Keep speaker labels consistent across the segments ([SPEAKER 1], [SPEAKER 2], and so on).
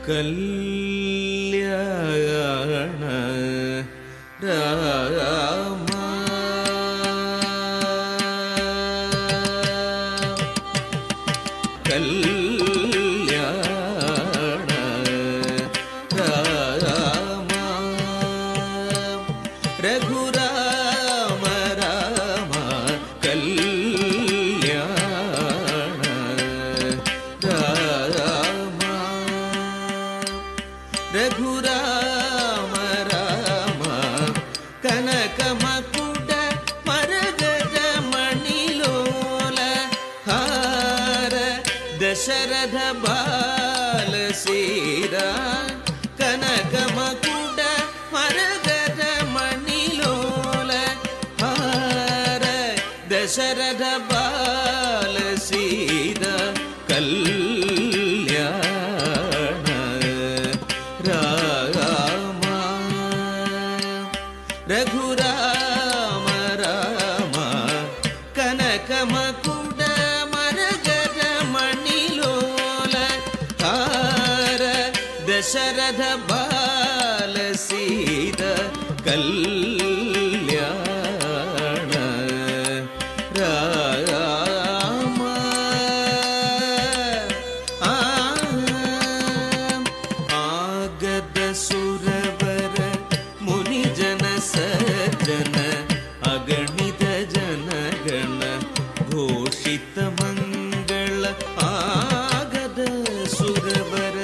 [SPEAKER 1] കല്യാണ രാമ കല്യാണ രാമ രഘുരാമ രാമ കല്യാണ രാമ രഘുരാമ രാമ കനകമകുട മരഗജ മണിലോല ഹാര ദശരഥ ബാല സീതാ കനകമകുട മരഗജ മണിലോല ഹാര ദശരഥ ബാല സീതാ കല്യാണ രാമ രഘുരാമ രാമ കനകമകുട മരഗജ മണിലോല ഹാര ദശരഥ ബാല സീതാ കല്യാണ രാമ ആഗത സുരവര മുനിജന സജ്ജന അഗണിത ജനഗണ ഘോഷിത മംഗള ആഗത സുരവര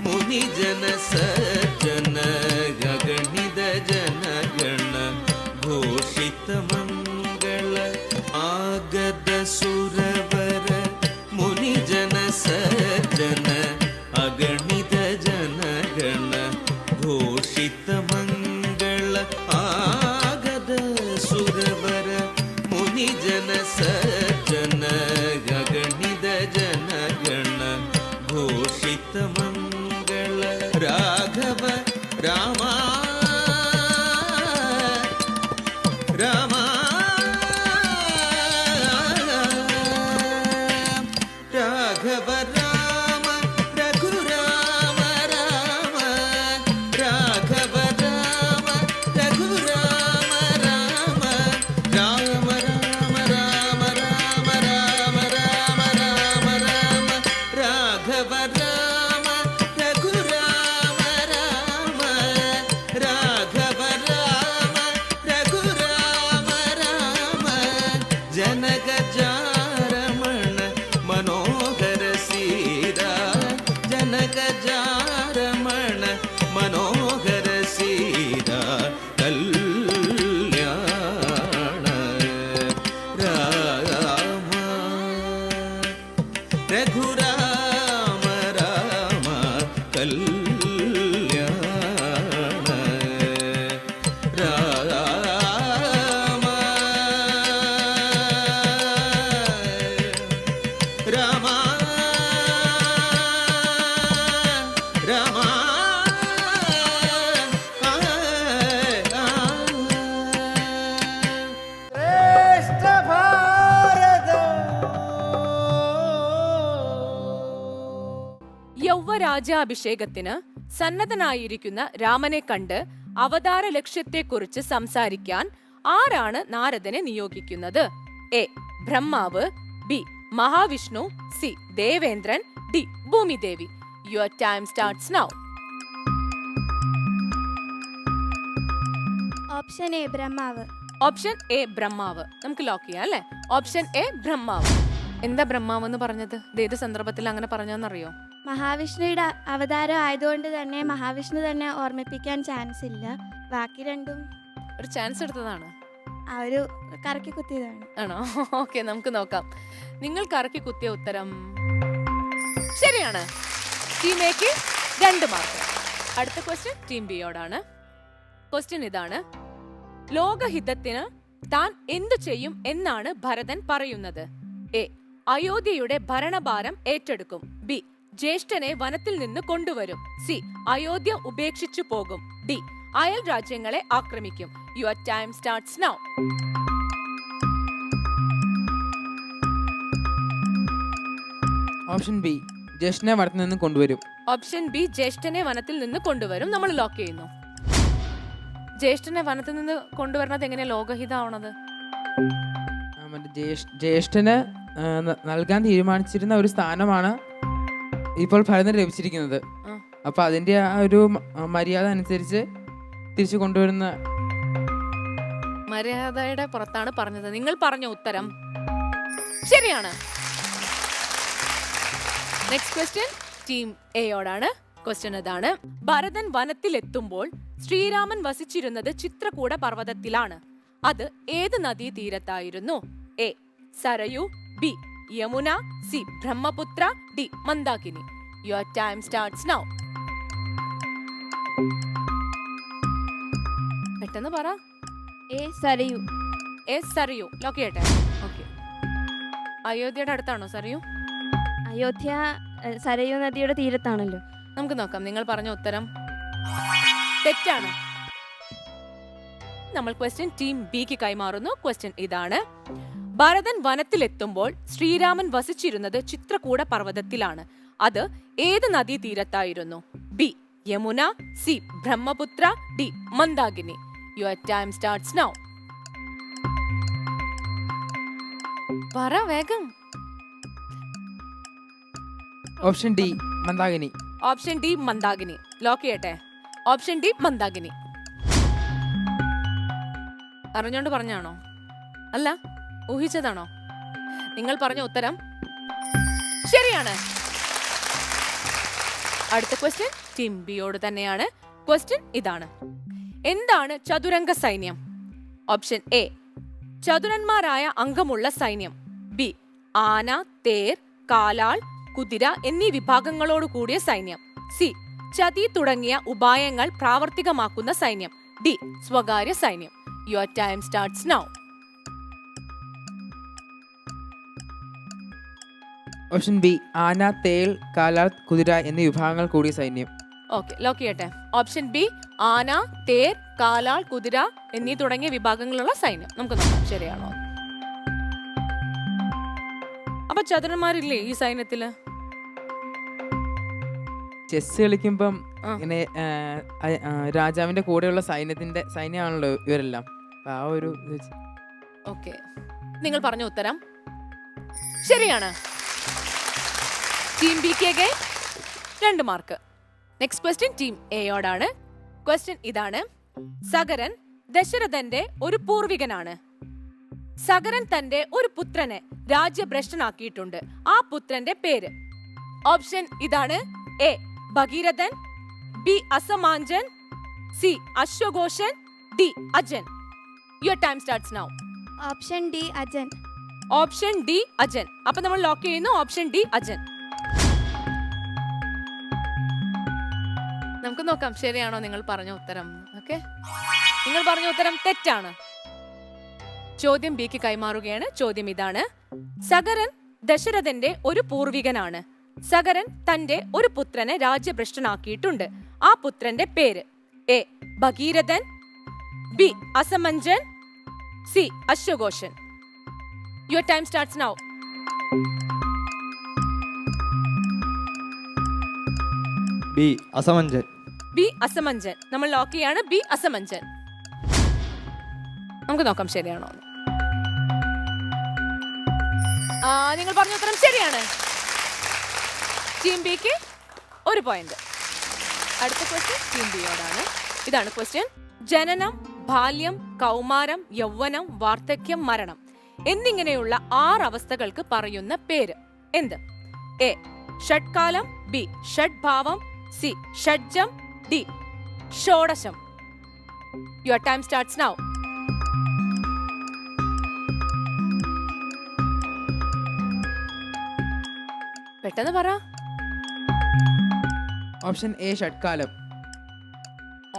[SPEAKER 1] മുനിജന സജ്ജന അഗണിത ജനഗണ ഘോഷിത മംഗള ആഗത സുരവര മുനിജന സജ്ജന അഗണിത ജനഗണ ഘോഷിത മംഗള ആഗത സുരവര മുനിജന സജ്ജന അഗണിത ജനഗണ ഘോഷിത മംഗള രാഘവ രാമ രാമ രാഘവ രാമ രഘുരാമ രാമ രാഘവ രാമ രഘുരാമ രാമ രാമ രാമ രാമ രാമ രാമ രാമ രാമ രാമ രാഘവ രാമ രഘുരാമ രാമ രാഘവ രാമ രഘുരാമ രാമ ജനകജാരമണ മനോഹര സീതാ ജനകജാരമണ മനോഹര സീതാ കല്യാണ രാമ രഘുരാമ രാമ കല്യാണ രാമ രാമ രാമ
[SPEAKER 2] ശ്രേഷ്ഠ ഭാരതം.
[SPEAKER 3] യൗവരാജാഭിഷേകത്തിന് സന്നദ്ധനായിരിക്കുന്ന രാമനെ കണ്ട് അവതാര ലക്ഷ്യത്തെക്കുറിച്ച് സംസാരിക്കാൻ ആരാണ് നാരദനെ നിയോഗിക്കുന്നത്? എ ബ്രഹ്മാവ്, B Mahavishnu, C Devendran, D Bhoomidevi. Your time starts now.
[SPEAKER 4] Option A ബ്രഹ്മാവ്.
[SPEAKER 3] ഓപ്ഷൻ എ ബ്രഹ്മാവ് നമുക്ക് ലോക്ക് ചെയ്യാം അല്ലെ? ഓപ്ഷൻ എ ബ്രഹ്മാവ്. എന്താ ബ്രഹ്മാവ് എന്ന് പറഞ്ഞത്? ഏത് സന്ദർഭത്തിൽ അങ്ങനെ പറഞ്ഞെന്നറിയോ?
[SPEAKER 4] മഹാവിഷ്ണുയുടെ അവതാരം ആയതുകൊണ്ട് തന്നെ മഹാവിഷ്ണു തന്നെ ഓർമ്മിപ്പിക്കാൻ ചാൻസ് ഇല്ല. ബാക്കി രണ്ടും
[SPEAKER 3] ഒരു ചാൻസ് എടുത്തതാണ്.
[SPEAKER 4] ആ ഒരു കറക്കി കുത്തിയതാണ്.
[SPEAKER 3] ആണോ? ഓക്കെ, നമുക്ക് നോക്കാം. നിങ്ങൾ കറക്കി കുത്തിയ ഉത്തരം ശരിയാണ്. ടീം എക്ക് 2 മാർക്ക്. അടുത്ത ക്വസ്റ്റ്യൻ ടീം ബിയോടാണ്. ക്വസ്റ്റ്യൻ ഇതാണ്: ലോകഹിതത്തിന് താൻ എന്തു ചെയ്യും എന്നാണ് ഭരതൻ പറയുന്നത്? എ അയോധ്യയുടെ ഭരണഭാരം ഏറ്റെടുക്കും, ബി ജ്യേഷ്ഠനെ വനത്തിൽ നിന്ന് കൊണ്ടുവരും, സി അയോധ്യ ഉപേക്ഷിച്ചു പോകും, ഡി അയൽ രാജ്യങ്ങളെ ആക്രമിക്കും. Your time starts now.
[SPEAKER 2] Option B
[SPEAKER 5] ജ്യേഷ്ഠനെ വനത്തിൽ നിന്ന് കൊണ്ടുവരും.
[SPEAKER 3] ഓപ്ഷൻ ബി ജ്യേഷ്ഠനെ വനത്തിൽ നിന്ന് കൊണ്ടുവരും. നമ്മൾ ലോക്ക് ചെയ്യുന്നു. ജ്യേഷ്ഠനെ വനത്തിൽ നിന്ന് കൊണ്ടുവരണത് എങ്ങനെയാ ലോകഹിതമാവണത്?
[SPEAKER 5] മറ്റേ ജ്യേഷ്ഠന് നൽകാൻ തീരുമാനിച്ചിരുന്ന ഒരു സ്ഥാനമാണ് ഇപ്പോൾ ഭരതന് ലഭിച്ചിരിക്കുന്നത്. അപ്പൊ അതിന്റെ ആ ഒരു മര്യാദ അനുസരിച്ച് തിരിച്ചു കൊണ്ടുവരുന്ന
[SPEAKER 3] മര്യാദയുടെ പുറത്താണ് പറഞ്ഞത്. നിങ്ങൾ പറഞ്ഞ ഉത്തരം ശരിയാണ്. നെക്സ്റ്റ് ക്വസ്റ്റ്യൻ ടീം എയോടാണ്. ക്വസ്റ്റ്യൻ ഇതാണ്: ഭരതൻ വനത്തിലെത്തുമ്പോൾ ശ്രീരാമൻ വസിച്ചിരുന്നത് ചിത്രകൂട പർവ്വതത്തിലാണ്. അത് ഏത് നദീ തീരത്തായിരുന്നു? A Sarayu, B Yamuna, C Brahmaputra, D Mandakini. Your time starts now. പെട്ടെന്ന് പറ.
[SPEAKER 4] A Sarayu.
[SPEAKER 3] A Sarayu lock ചെയ്യട്ടെ. ഓക്കെ. അയോധ്യയുടെ അടുത്താണോ സരയു?
[SPEAKER 4] അയോധ്യ സരയു നദിയുടെ തീരത്താണല്ലോ.
[SPEAKER 3] നമുക്ക് നോക്കാം. നിങ്ങൾ പറഞ്ഞ ഉത്തരം തെറ്റാണ്. നമ്മൾ ക്വസ്റ്റ്യൻ ടീം ബിക്ക് കൈമാറുന്നു. ക്വസ്റ്റ്യൻ ഇതാണ്: ഭരതൻ വനത്തിലെത്തുമ്പോൾ ശ്രീരാമൻ വസിച്ചിരുന്നത് ചിത്രകൂട പർവ്വതത്തിലാണ്. അത് ഏത് നദീ തീരത്തായിരുന്നു? B Yamuna, C Brahmaputra, D Mandakini. Your time starts now. പറ വേഗം.
[SPEAKER 5] Option D Mandakini.
[SPEAKER 3] Option D Mandakini lock ചെയ്യട്ടെ. Option D Mandakini. അറിഞ്ഞോണ്ട് പറഞ്ഞാണോ? അല്ല, ഊഹിച്ചതാണോ? നിങ്ങൾ പറഞ്ഞ ഉത്തരം ശരിയാണ്. അടുത്ത ക്വസ്റ്റ്യൻ ടീം ബിയോട് തന്നെയാണ്. ക്വസ്റ്റ്യൻ ഇതാണ്: എന്താണ് ചതുരംഗ സൈന്യം? ഓപ്ഷൻ എ ചതുരന്മാരായ അംഗമുള്ള സൈന്യം, ബി ആന, തേർ, കാലാൾ, കുതിര എന്നീ വിഭാഗങ്ങളോട് കൂടിയ സൈന്യം, സി ചതി തുടങ്ങിയ ഉപായങ്ങൾ പ്രാവർത്തികമാക്കുന്ന സൈന്യം, ഡി സ്വകാര്യ സൈന്യം. Your time starts now.
[SPEAKER 5] Option B ആന, തേൾ, കാലാൾ, കുതിര എന്നീ വിഭാഗങ്ങൾ കൂടിയ സൈന്യം.
[SPEAKER 3] ഓക്കെ, ലോക്ക് ചെയ്യട്ടെ. ഓപ്ഷൻ ബി ആന, തേർ, കാലാൾ, കുതിര എന്നീ തുടങ്ങിയ വിഭാഗങ്ങളുള്ള സൈന്യം. നമുക്ക് നോക്കാം ശരിയാണോ. അപ്പൊ ചതുരന്മാരില്ലേ ഈ സൈന്യത്തില്?
[SPEAKER 5] ചെസ് കളിക്കുമ്പം ഇങ്ങനെ രാജാവിന്റെ കൂടെയുള്ള സൈന്യമാണല്ലോ ഇവരെല്ലാം. ആ ഒരു
[SPEAKER 3] ഓക്കെ, നിങ്ങൾ പറഞ്ഞ ഉത്തരം ശരിയാണ്. ടീം ബിക്ക് 2 മാർക്ക്. നെക്സ്റ്റ് ക്വസ്റ്റ്യൻ ടീം എയോടാണ്. ക്വസ്റ്റ്യൻ ഇതാണ്: സഗരൻ ദശരഥന്റെ ഒരു പൂർവികനാണ്. സഗരൻ തന്റെ ഒരു പുത്രനെ രാജ്യഭ്രഷ്ടനാക്കിയിട്ടുണ്ട്. ആ പുത്രന്റെ പേര്? ഓപ്ഷൻ ഇതാണ്: A Bhagirathan, B Asamanjan, C Ashwaghoshan, D Ajan. Your time starts now.
[SPEAKER 4] Option D Ajan.
[SPEAKER 3] Option D Ajan. അപ്പൊ നമ്മൾ ലോക്ക് ചെയ്യുന്നു. Option D Ajan. നമുക്ക് നോക്കാം ശരിയാണോ നിങ്ങൾ പറഞ്ഞ ഉത്തരം. ഓക്കെ, നിങ്ങൾ പറഞ്ഞ ഉത്തരം തെറ്റാണ്. ചോദ്യം ബിക്ക് കൈമാറുകയാണ്. ചോദ്യം ഇതാണ്: സഗരൻ ദശരഥന്റെ ഒരു പൂർവികനാണ്. സഗരൻ തന്റെ ഒരു പുത്രനെ രാജ്യഭ്രഷ്ടനാക്കിയിട്ടുണ്ട്. ആ പുത്രന്റെ പേര്? A Bhagirathan, B Asamanjan, C Ashwaghoshan. Your time starts now.
[SPEAKER 2] B Asamanjan.
[SPEAKER 3] B Asamanjan. നമ്മൾ ലോക്ക് ചെയ്യാണ്. ബി അസമഞ്ജൻ. നമുക്ക് നോക്കാം ശരിയാണോ. നിങ്ങൾ പറഞ്ഞ ഉത്തരം ശരിയാണ്. ടീം ബിക്ക് 1 പോയിന്റ്. അടുത്ത ക്വസ്റ്റ്യൻ ടീം ബിയോടാണ്. ഇതാണ് ക്വസ്റ്റ്യൻ: ജനനം, ബാല്യം, കൗമാരം, യൗവനം, വാർദ്ധക്യം, മരണം എന്നിങ്ങനെയുള്ള 6 അവസ്ഥകൾക്ക് പറയുന്ന പേര് എന്ത്? എ ഷഡ്കാലം, ബി ഷഡ്ഭാവം, സി ഷഡ്ജം, ഡി ഷോഡശം. Your time starts now. പെട്ടെന്ന് പറ.
[SPEAKER 5] ഓപ്ഷൻ എ ഷഡ്കാലം.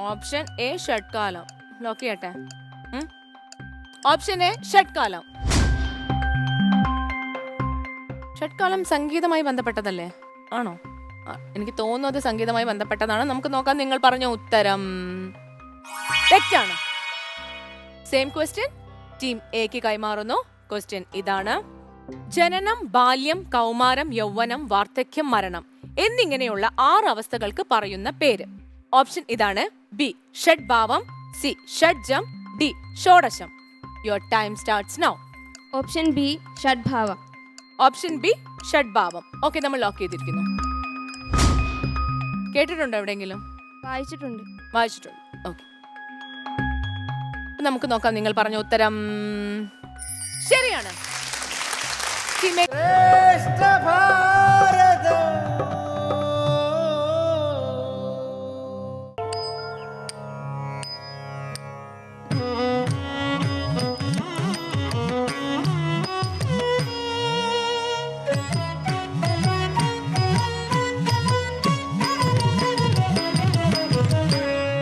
[SPEAKER 3] ഓപ്ഷൻ എ ഷഡ്കാലം. ലോക്ക് ചെയ്യട്ടെ. ഓപ്ഷൻ എ ഷഡ്കാലം. ഷഡ്കാലം സംഗീതമായി ബന്ധപ്പെട്ടതല്ലേ? ആണോ? എനിക്ക് തോന്നുന്നത് സംഗീതമായി ബന്ധപ്പെട്ടതാണ്. നമുക്ക് നോക്കാം. നിങ്ങൾ പറഞ്ഞ ഉത്തരം തെറ്റാണ്. സെയിം ക്വസ്റ്റ്യൻ ടീം എക്ക് കൈമാറുന്നു. ക്വസ്റ്റ്യൻ ഇതാണ്: ജനനം, ബാല്യം, കൗമാരം, യൗവനം, വാർദ്ധക്യം, മരണം എന്നിങ്ങനെയുള്ള 6 അവസ്ഥകൾക്ക് പറയുന്ന പേര്? ഓപ്ഷൻ ഇതാണ്: ബി ഷഡ്ഭാവം, സി ഷഡ്ജം, ഡി ഷോഡശം. Your time starts now.
[SPEAKER 4] Option B ഷഡ്ഭാവം.
[SPEAKER 3] ഓപ്ഷൻ ബി ഷഡ്ഭാവം. ഓക്കെ, നമ്മൾ ലോക്ക് ചെയ്തിരിക്കുന്നു. കേട്ടിട്ടുണ്ടോ എവിടെയെങ്കിലും?
[SPEAKER 4] വായിച്ചിട്ടുണ്ട്.
[SPEAKER 3] വായിച്ചിട്ടുണ്ട്. ഓക്കെ, നമുക്ക് നോക്കാം. നിങ്ങൾ പറഞ്ഞ ഉത്തരം ശരിയാണ്.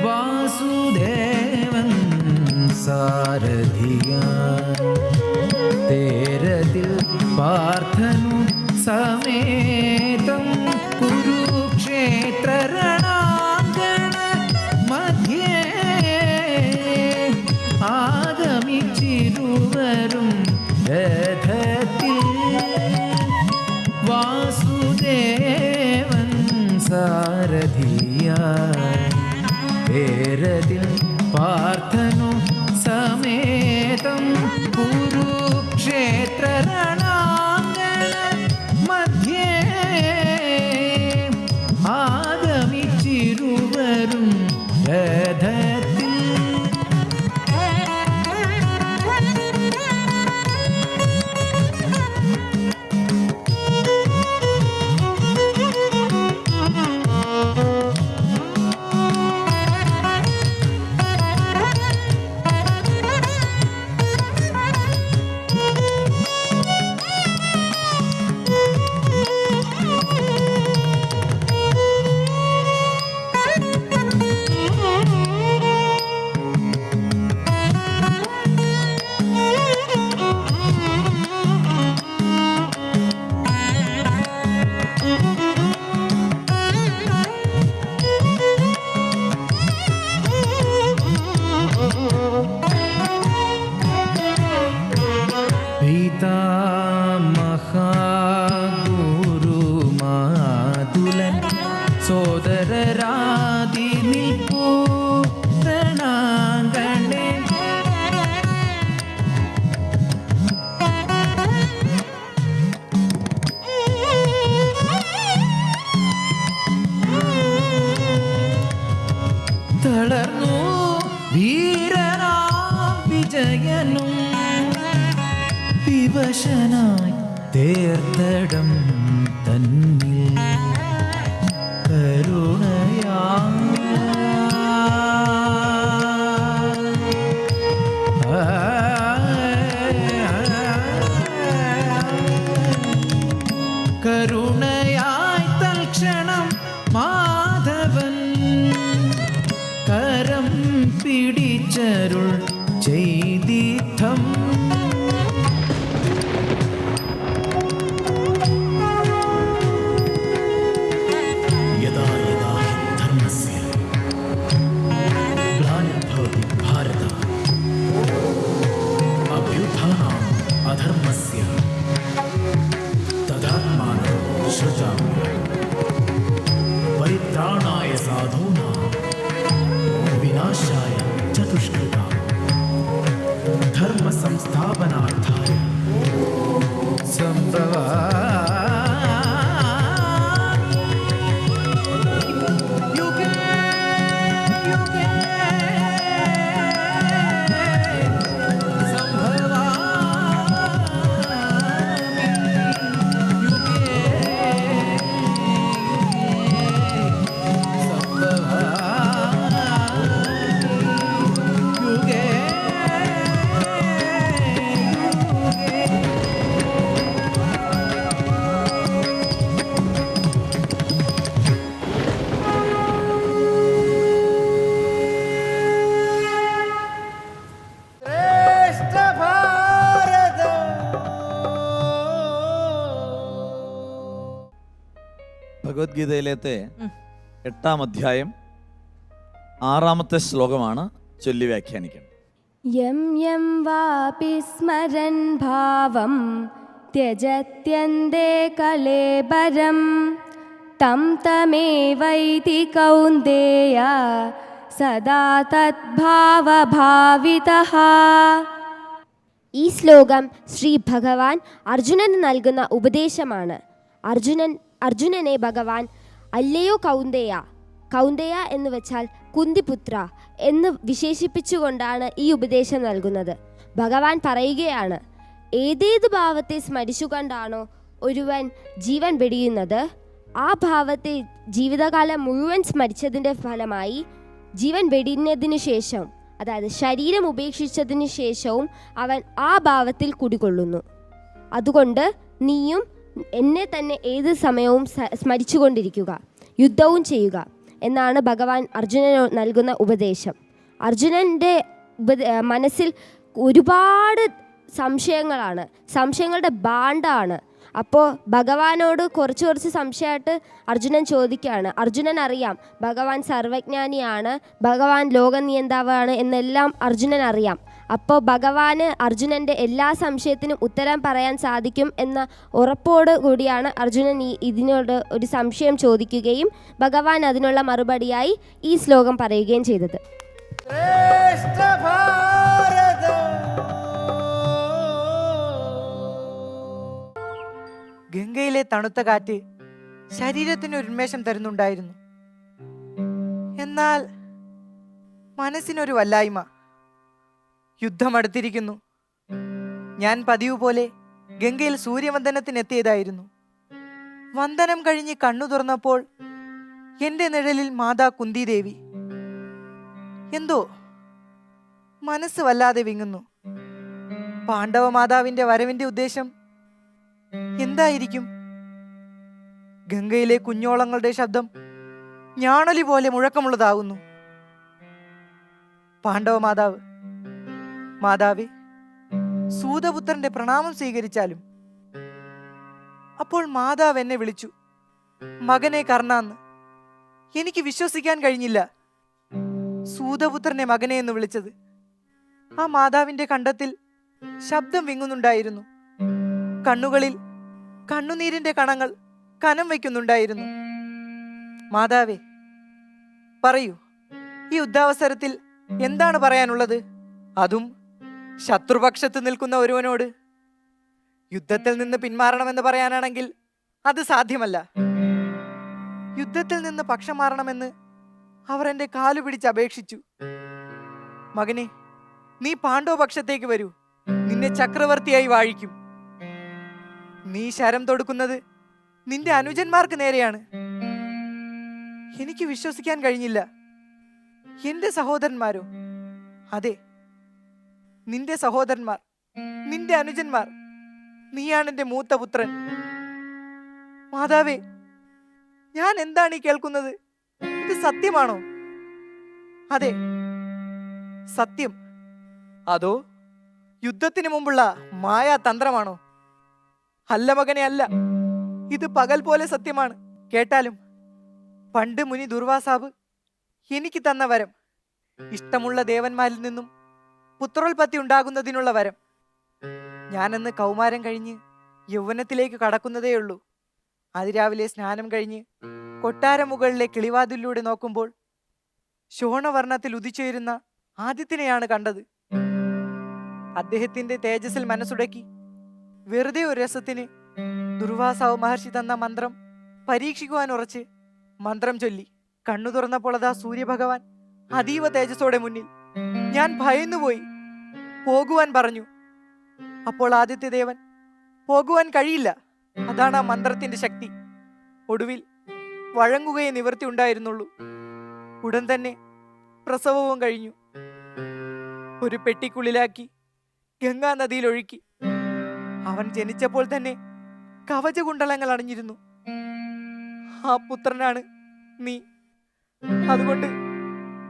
[SPEAKER 6] വാസുദേവൻ സാരഥിയാൻ തേരതിൽ പാർത്ഥനു സമേതം കുരുക്ഷേത്ര രണാങ്കണ മധ്യേ ആഗമിച്ചിരുവരും രഥത്തിൽ. വാസുദേവൻ സാരഥിയാൻ തേരതിൽ പാർത്ഥനു സമേതം കുരുക്ഷേത്ര രണാങ്കണ മധ്യേ ആഗമിച്ചിരുവരും രഥത്തിൽ. മഹാഗുരുമാതുലൻ സോദരരാതി നിൽപ്പൂ രണാങ്കണേ. തളർന്നു വീരനാം വിജയനും വിവശനായി തേർത്തടം തന്നിൽ കരുണയാ കരുണയായി തൽക്ഷണം മാധവൻ കരം പിടിച്ചരുൾ ചെയ്തിത്തം.
[SPEAKER 7] यदा यदा हि धर्मस्य ग्लानिर्भवति भारत अभ्युत्थानम् अधर्मस्य तदात्मानं सृजामि परित्राणाय साधूनां विनाशाय च दुष्कृतां धर्म संस्थापनार्थाय
[SPEAKER 6] സംഭവാ
[SPEAKER 2] ഭഗവത്ഗീതയിലത്തെ 8-ാം അധ്യായം 6-ാമത്തെ ശ്ലോകമാണ് ചൊല്ലി വ്യാഖ്യാനിക്കുന്നത്.
[SPEAKER 8] യം യം വാപി സ്മരൻ ഭാവം ത്യജത്യന്തേ കലേബരം तं तमेवैति कौन्तेय सदा तद्भावभावितः.
[SPEAKER 9] ഈ ശ്ലോകം ശ്രീ ഭഗവാൻ അർജുനന് നൽകുന്ന ഉപദേശമാണ്. അർജുനനെ ഭഗവാൻ അല്ലയോ കൗന്ദേയ, കൗന്ദേയ എന്ന് വെച്ചാൽ കുന്തിപുത്ര എന്ന് വിശേഷിപ്പിച്ചുകൊണ്ടാണ് ഈ ഉപദേശം നൽകുന്നത്. ഭഗവാൻ പറയുകയാണ്, ഏതേത് ഭാവത്തെ സ്മരിച്ചുകൊണ്ടാണോ ഒരുവൻ ജീവൻ വെടിയുന്നത്, ആ ഭാവത്തെ ജീവിതകാലം മുഴുവൻ സ്മരിച്ചതിൻ്റെ ഫലമായി ജീവൻ വെടിഞ്ഞതിനു ശേഷം, അതായത് ശരീരം ഉപേക്ഷിച്ചതിന് ശേഷവും അവൻ ആ ഭാവത്തിൽ കുടികൊള്ളുന്നു. അതുകൊണ്ട് നീയും എന്നെ തന്നെ ഏത് സമയവും സ്മരിച്ചുകൊണ്ടിരിക്കുക, യുദ്ധവും ചെയ്യുക എന്നാണ് ഭഗവാൻ അർജുനന് നൽകുന്ന ഉപദേശം. അർജുനൻ്റെ മനസ്സിൽ ഒരുപാട് സംശയങ്ങളാണ്, സംശയങ്ങളുടെ ഭാണ്ഡമാണ്. അപ്പോൾ ഭഗവാനോട് കുറച്ച് സംശയമായിട്ട് അർജുനൻ ചോദിക്കുകയാണ്. അർജുനൻ അറിയാം ഭഗവാൻ സർവജ്ഞാനിയാണ്, ഭഗവാൻ ലോകനിയന്താവാണ് എന്നെല്ലാം അർജുനൻ അറിയാം. അപ്പോൾ ഭഗവാന് അർജുനൻ്റെ എല്ലാ സംശയത്തിനും ഉത്തരം പറയാൻ സാധിക്കും എന്ന ഉറപ്പോട് കൂടിയാണ് അർജുനൻ ഇതിനോട് ഒരു സംശയം ചോദിക്കുകയും ഭഗവാൻ അതിനുള്ള മറുപടിയായി ഈ ശ്ലോകം പറയുകയും ചെയ്തത്.
[SPEAKER 5] ഗംഗയിലെ തണുത്ത കാറ്റ് ശരീരത്തിന് ഒരു ഉന്മേഷം തരുന്നുണ്ടായിരുന്നു. എന്നാൽ മനസ്സിനൊരു വല്ലായ്മ. യുദ്ധം അടുത്തിരിക്കുന്നു. ഞാൻ പതിവ് പോലെ ഗംഗയിൽ സൂര്യവന്ദനത്തിനെത്തിയതായിരുന്നു. വന്ദനം കഴിഞ്ഞ് കണ്ണു തുറന്നപ്പോൾ എൻ്റെ നിഴലിൽ മാതാ കുന്തിദേവി. എന്തോ മനസ്സ് വല്ലാതെ വിങ്ങുന്നു. പാണ്ഡവ മാതാവിൻ്റെ വരവിൻ്റെ ഉദ്ദേശം എന്തായിരിക്കും? ഗംഗയിലെ കുഞ്ഞോളങ്ങളുടെ ശബ്ദം ഞാണലി പോലെ മുഴക്കമുള്ളതാകുന്നു. പാണ്ഡവ മാതാവ്, മാതാവേ, സൂതപുത്രന്റെ പ്രണാമം സ്വീകരിച്ചാലും. അപ്പോൾ മാതാവ് എന്നെ വിളിച്ചു, മകനെ കർണാന്ന്. എനിക്ക് വിശ്വസിക്കാൻ കഴിഞ്ഞില്ല സൂതപുത്രനെ മകനെ എന്ന് വിളിച്ചത്. ആ മാതാവിന്റെ കണ്ടത്തിൽ ശബ്ദം വിങ്ങുന്നുണ്ടായിരുന്നു. കണ്ണുകളിൽ കണ്ണുനീരിന്റെ കണങ്ങൾ കനം വയ്ക്കുന്നുണ്ടായിരുന്നു. മാതാവേ, പറയൂ, ഈ യുദ്ധാവസരത്തിൽ എന്താണ് പറയാനുള്ളത്? അതും ശത്രുപക്ഷത്ത് നിൽക്കുന്ന ഒരുവനോട്. യുദ്ധത്തിൽ നിന്ന് പിന്മാറണമെന്ന് പറയാനാണെങ്കിൽ അത് സാധ്യമല്ല. യുദ്ധത്തിൽ നിന്ന് പക്ഷം മാറണമെന്ന് അവർ എൻ്റെ കാലു പിടിച്ച് അപേക്ഷിച്ചു. മകനെ, നീ പാണ്ഡവ പക്ഷത്തേക്ക് വരൂ, നിന്നെ ചക്രവർത്തിയായി വാഴിക്കും. നീ ശരം തൊടുക്കുന്നത് നിന്റെ അനുജന്മാർക്ക് നേരെയാണ്. എനിക്ക് വിശ്വസിക്കാൻ കഴിഞ്ഞില്ല. എന്റെ സഹോദരന്മാരോ? അതെ, നിന്റെ സഹോദരന്മാർ, നിന്റെ അനുജന്മാർ. നീയാണ് എന്റെ മൂത്ത പുത്രൻ. മാതാവേ, ഞാൻ എന്താണ് ഈ കേൾക്കുന്നത്? ഇത് സത്യമാണോ? അതെ, സത്യം. അതോ യുദ്ധത്തിന് മുമ്പുള്ള മായാതന്ത്രമാണോ? അല്ല മകനെ, അല്ല. ഇത് പകൽ പോലെ സത്യമാണ്. കേട്ടാലും. പണ്ട് മുനി ദുർവാസാവ് എനിക്ക് തന്ന വരം, ഇഷ്ടമുള്ള ദേവന്മാരിൽ നിന്നും പുത്രോൽപത്തി ഉണ്ടാകുന്നതിനുള്ള വരം. ഞാനെന്ന് കൗമാരം കഴിഞ്ഞ് യൗവനത്തിലേക്ക് കടക്കുന്നതേയുള്ളൂ. അതിരാവിലെ സ്നാനം കഴിഞ്ഞ് കൊട്ടാര മുകളിലെ കിളിവാതിലൂടെ നോക്കുമ്പോൾ ശോണവർണ്ണത്തിൽ ഉദിച്ചുയരുന്ന ആദിത്യനെയാണ് കണ്ടത്. അദ്ദേഹത്തിന്റെ തേജസ്സിൽ മനസ്സുടക്കി വെറുതെ ഒരു രസത്തിന് ദുർവാസാവ് മഹർഷി തന്ന മന്ത്രം പരീക്ഷിക്കുവാൻ ഉറച്ച് മന്ത്രം ചൊല്ലി. കണ്ണു തുറന്നപ്പോൾ അതാ സൂര്യഭഗവാൻ അതീവ തേജസ്സോടെ മുന്നിൽ. ഞാൻ ഭയന്നുപോയി. പോകുവാൻ പറഞ്ഞു. അപ്പോൾ ആദിത്യദേവൻ, പോകുവാൻ കഴിയില്ല, അതാണ് ആ മന്ത്രത്തിന്റെ ശക്തി. ഒടുവിൽ വഴങ്ങുകയെ നിവൃത്തി ഉണ്ടായിരുന്നുള്ളൂ. ഉടൻ തന്നെ പ്രസവവും കഴിഞ്ഞു. ഒരു പെട്ടിക്കുള്ളിലാക്കി ഗംഗാ നദിയിൽ ഒഴുക്കി. അവൻ ജനിച്ചപ്പോൾ തന്നെ കവചകുണ്ടലങ്ങൾ അണിഞ്ഞിരുന്നു. ആ പുത്രനാണ് നീ. അതുകൊണ്ട്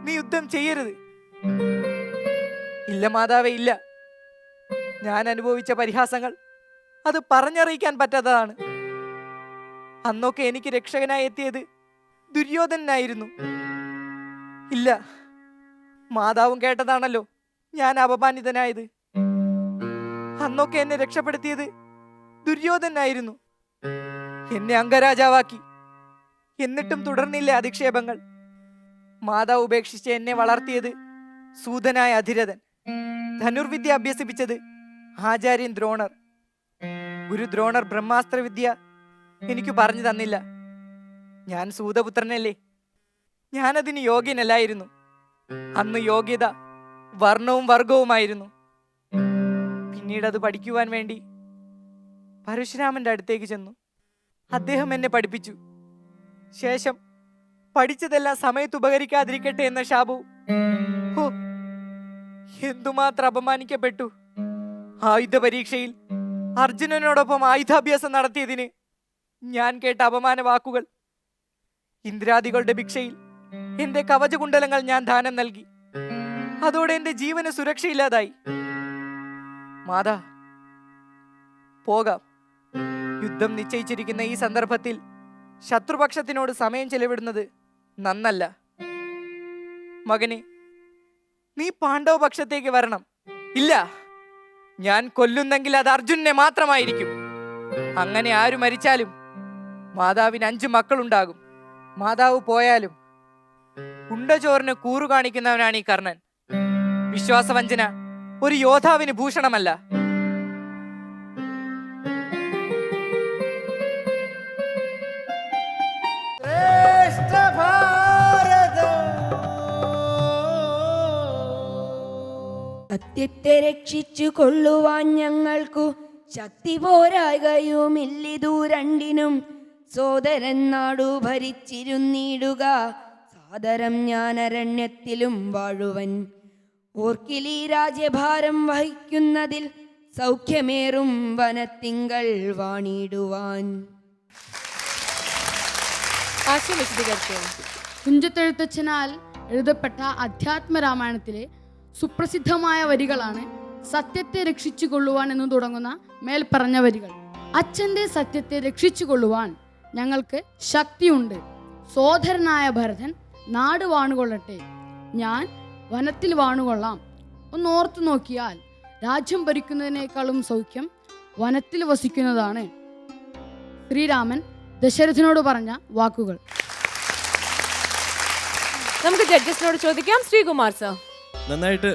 [SPEAKER 5] നീ യുദ്ധം ചെയ്യരുത്. ഇല്ല മാതാവേ, ഇല്ല. ഞാൻ അനുഭവിച്ച പരിഹാസങ്ങൾ അത് പറഞ്ഞറിയിക്കാൻ പറ്റാത്തതാണ്. അന്നൊക്കെ എനിക്ക് രക്ഷകനായി എത്തിയത് ദുര്യോധനായിരുന്നു. ഇല്ല, മാതാവും കേട്ടതാണല്ലോ ഞാൻ അപമാനിതനായത്. അന്നൊക്കെ എന്നെ രക്ഷപ്പെടുത്തിയത് ദുര്യോധനായിരുന്നു. എന്നെ അംഗരാജാവാക്കി. എന്നിട്ടും തുടർന്നില്ല അധിക്ഷേപങ്ങൾ. മാതാവ് ഉപേക്ഷിച്ച് എന്നെ വളർത്തിയത് സൂതനായ അധിരഥൻ. ധനുർവിദ്യ അഭ്യസിപ്പിച്ചത് ആചാര്യൻ ദ്രോണർ. ഗുരു ദ്രോണർ ബ്രഹ്മാസ്ത്ര വിദ്യ എനിക്ക് പറഞ്ഞു തന്നില്ല. ഞാൻ സൂതപുത്രനല്ലേ, ഞാനതിന് യോഗ്യനല്ലായിരുന്നു. അന്ന് യോഗ്യത വർണ്ണവും വർഗവുമായിരുന്നു. പിന്നീട് അത് പഠിക്കുവാൻ വേണ്ടി പരശുരാമന്റെ അടുത്തേക്ക് ചെന്നു. അദ്ദേഹം എന്നെ പഠിപ്പിച്ചു. ശേഷം പഠിച്ചതെല്ലാം സമയത്ത് ഉപകരിക്കാതിരിക്കട്ടെ എന്ന ശാപവും. ഹോ, എന്തുമാത്രം അപമാനിക്കപ്പെട്ടു. ആയുധ പരീക്ഷയിൽ അർജുനനോടൊപ്പം ആയുധാഭ്യാസം നടത്തിയതിന് ഞാൻ കേട്ട അപമാന വാക്കുകൾ. ഇന്ദ്രാദികളുടെ ഭിക്ഷയിൽ എന്റെ കവചകുണ്ടലങ്ങൾ ഞാൻ ദാനം നൽകി. അതോടെ എന്റെ ജീവന് സുരക്ഷയില്ലാതായി. മാതാ, പോകാം. യുദ്ധം നിശ്ചയിച്ചിരിക്കുന്ന ഈ സന്ദർഭത്തിൽ ശത്രുപക്ഷത്തിനോട് സമയം ചെലവിടുന്നത് നന്നല്ല. മകനെ, നീ പാണ്ഡവ പക്ഷത്തേക്ക് വരണം. ഇല്ല, ഞാൻ കൊല്ലുന്നെങ്കിൽ അത് അർജുനനെ മാത്രമായിരിക്കും. അങ്ങനെ ആര് മരിച്ചാലും മാതാവിന് 5 മക്കളുണ്ടാകും. മാതാവ് പോയാലും ഉണ്ടചോറിന് കൂറു കാണിക്കുന്നവനാണ് ഈ കർണൻ. വിശ്വാസവഞ്ചന ഒരു യോദ്ധാവിന് ഭൂഷണമല്ല.
[SPEAKER 8] സത്യത്തെ രക്ഷിച്ചു കൊള്ളുവാൻ ഞങ്ങൾക്കു ശക്തി പോരായുമില്ലിതു രണ്ടിനും. സോദരൻ നാടു ഭരിച്ചിരുന്നിടുക സാദരം ഞാൻ അരണ്യത്തിലും വാഴുവൻ. ഓർക്കിലീ രാജ്യഭാരം വഹിക്കുന്നതിൽ സൗഖ്യമേറും വനത്തിങ്കൾ വാണിടുവാൻ.
[SPEAKER 3] ആശയം വിശദീകരിച്ചു.
[SPEAKER 10] തുഞ്ചത്തെഴുത്തച്ഛനാൽ എഴുതപ്പെട്ട അധ്യാത്മരാമായണത്തിലെ സുപ്രസിദ്ധമായ വരികളാണ് സത്യത്തെ രക്ഷിച്ചു കൊള്ളുവാൻ എന്ന് തുടങ്ങുന്ന മേൽപ്പറഞ്ഞ വരികൾ. അച്ഛൻ്റെ സത്യത്തെ രക്ഷിച്ചു കൊള്ളുവാൻ ഞങ്ങൾക്ക് ശക്തിയുണ്ട്. സോദരനായ ഭരതൻ നാട് വാണുകൊള്ളട്ടെ, ഞാൻ വനത്തിൽ വാണുകൊള്ളാം. ഒന്ന് ഓർത്തു നോക്കിയാൽ രാജ്യം ഭരിക്കുന്നതിനേക്കാളും സൗഖ്യം വനത്തിൽ വസിക്കുന്നതാണ്. ശ്രീരാമൻ ദശരഥനോട് പറഞ്ഞ വാക്കുകൾ.
[SPEAKER 3] നമുക്ക് ജഡ്ജസിനോട് ചോദിക്കാം. ശ്രീകുമാർ സർ,
[SPEAKER 1] നന്നായിട്ട്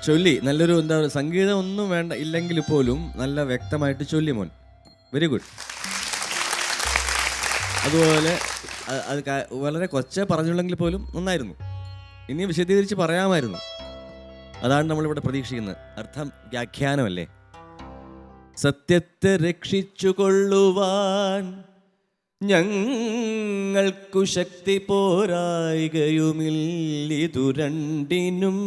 [SPEAKER 1] ചൊല്ലി. നല്ലൊരു എന്താ പറയുക, സംഗീതം ഒന്നും വേണ്ട ഇല്ലെങ്കിൽ പോലും നല്ല വ്യക്തമായിട്ട് ചൊല്ലി മോൻ. Very good. അതുപോലെ അത് വളരെ കൊച്ചേ പറഞ്ഞുള്ളെങ്കിൽ പോലും നന്നായിരുന്നു. ഇനി വിശദീകരിച്ച് പറയാമായിരുന്നു. അതാണ് നമ്മളിവിടെ പ്രതീക്ഷിക്കുന്നത്. അർത്ഥം വ്യാഖ്യാനമല്ലേ. സത്യത്തെ രക്ഷിച്ചു കൊള്ളുവാൻ ഞങ്ങൾക്കു ശക്തി പോരായികയുമില്ലിതു രണ്ടിനും.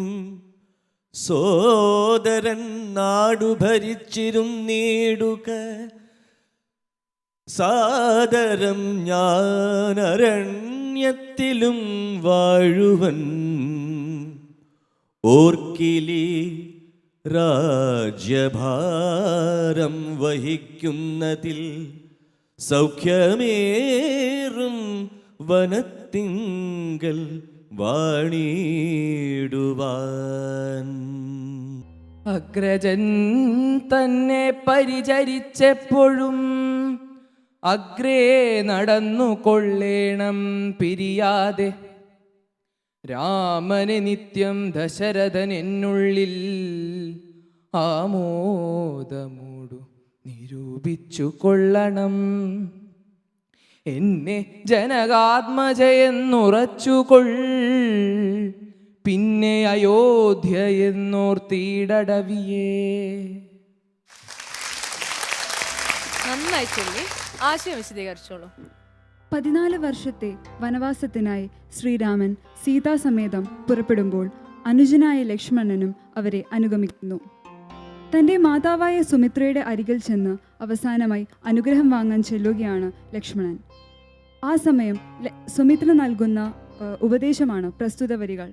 [SPEAKER 1] സോദരൻ നാടു ഭരിച്ചിരുന്നിടുക സാദരം ഞാൻ അരണ്യത്തിലും വാഴുവൻ. ഓർക്കിലി രാജ്യഭാരം വഹിക്കുന്നതിൽ സൗഖ്യമേറും വനത്തിങ്കൽ വാണിടുവാൻ.
[SPEAKER 5] അഗ്രജൻ തന്നെ പരിചരിച്ചെപ്പോഴും അഗ്രേ നടന്നു കൊള്ളേണം പിരിയാതെ. രാമനെ നിത്യം ദശരഥൻ എന്നുള്ളിൽ ആമോദമൂടു നിരൂപിച്ചു കൊള്ളണം. എന്നെ ജനകാത്മജയെന്നുറച്ചുകൊൾ, പിന്നെ അയോധ്യ എന്നോർത്തിടവിയേ.
[SPEAKER 3] നന്നായി ചൊല്ലി. ആശയം വിശദീകരിച്ചോളൂ.
[SPEAKER 11] 14 വർഷത്തെ വനവാസത്തിനായി ശ്രീരാമൻ സീതാസമേതം പുറപ്പെടുമ്പോൾ അനുജനായ ലക്ഷ്മണനും അവരെ അനുഗമിക്കുന്നു. തൻ്റെ മാതാവായ സുമിത്രയുടെ അരികിൽ ചെന്ന് അവസാനമായി അനുഗ്രഹം വാങ്ങാൻ ചെല്ലുകയാണ് ലക്ഷ്മണൻ. ആ സമയം സുമിത്ര നൽകുന്ന ഉപദേശമാണ് പ്രസ്തുത വരികൾ.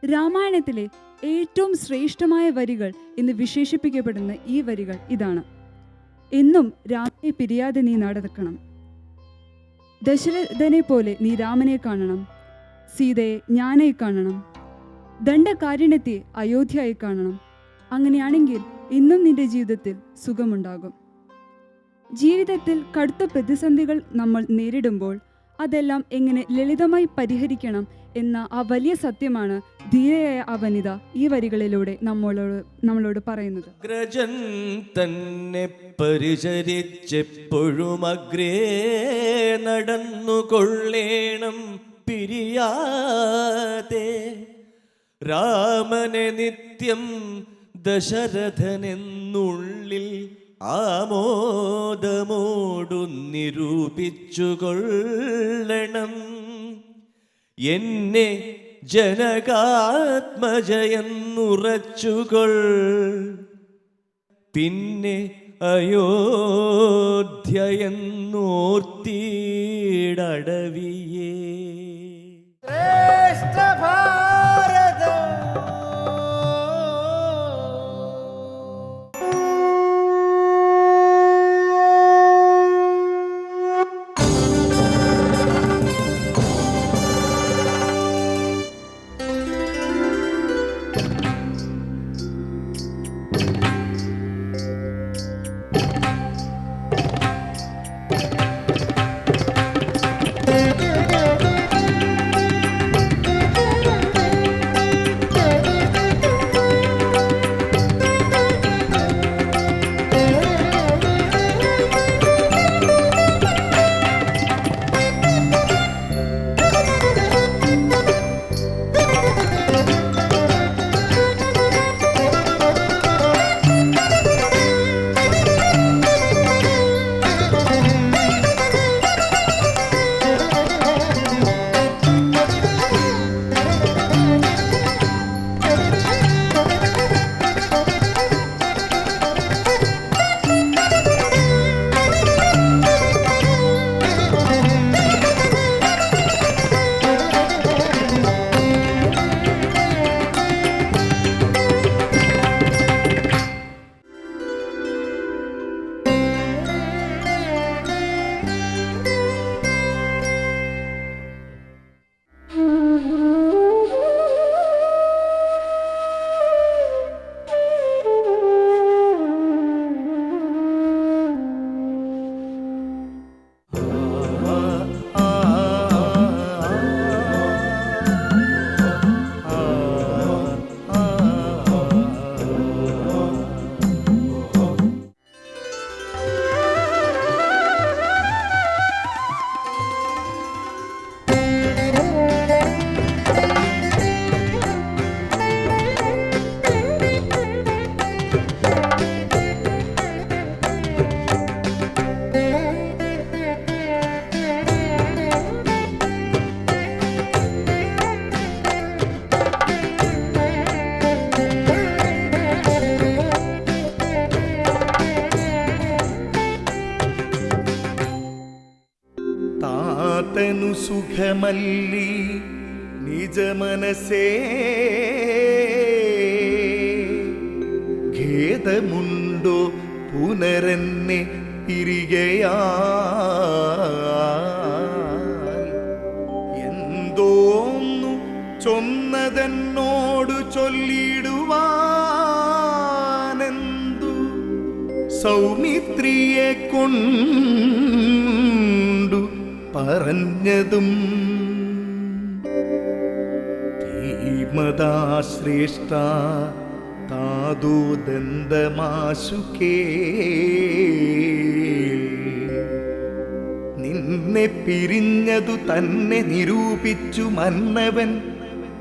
[SPEAKER 11] രാമായണത്തിലെ ഏറ്റവും ശ്രേഷ്ഠമായ വരികൾ എന്ന് വിശേഷിപ്പിക്കപ്പെടുന്ന ഈ വരികൾ ഇതാണ്: എന്നും രാമനെ പിരിയാതെ നീ നടക്കണം. ദശരഥനെ പോലെ നീ രാമനെ കാണണം, സീതയെ ഞാനായി കാണണം, ദണ്ഡകാരുണ്യത്തെ അയോധ്യയായി കാണണം. അങ്ങനെയാണെങ്കിൽ ഇന്നും നിന്റെ ജീവിതത്തിൽ സുഖമുണ്ടാകും. ജീവിതത്തിൽ കടുത്ത പ്രതിസന്ധികൾ നമ്മൾ നേരിടുമ്പോൾ അതെല്ലാം എങ്ങനെ ലളിതമായി പരിഹരിക്കണം എന്ന ആ വലിയ സത്യമാണ് ധീരയായ ആ വനിത ഈ വരികളിലൂടെ നമ്മളോട് പറയുന്നത്.
[SPEAKER 1] അഗ്രജൻ തന്നെ പരിചരിച്ചെപ്പോഴും അഗ്രേ നടന്നുകൊള്ളേണം പിരിയാതെ. രാമനെ നിത്യം ദശരഥനെന്നുള്ളിൽ ആമോദമോടു നിരൂപിച്ചുകൊള്ളണം. എന്നെ ജനകാത്മജയെന്നുറച്ചുകൊൾ, പിന്നെ അയോധ്യയെന്നോർത്തിടവിയേ.
[SPEAKER 12] താതനു സുഖമല്ലി നിജമനസേ, ഖേദമുണ്ടോ പുനരെന്നെ പിരികയാ. എന്തോന്നു ചൊന്നതെന്നോടു ചൊല്ലിടുവാനെന്തു സൗമിത്രിയെ കൊണ്ടു പറഞ്ഞതും. ധീമതാശ്രേഷ്ഠ താതോദന്തമാശുകേ, നിന്നെ പിരിഞ്ഞതു തന്നെ നിരൂപിച്ചു മന്നവൻ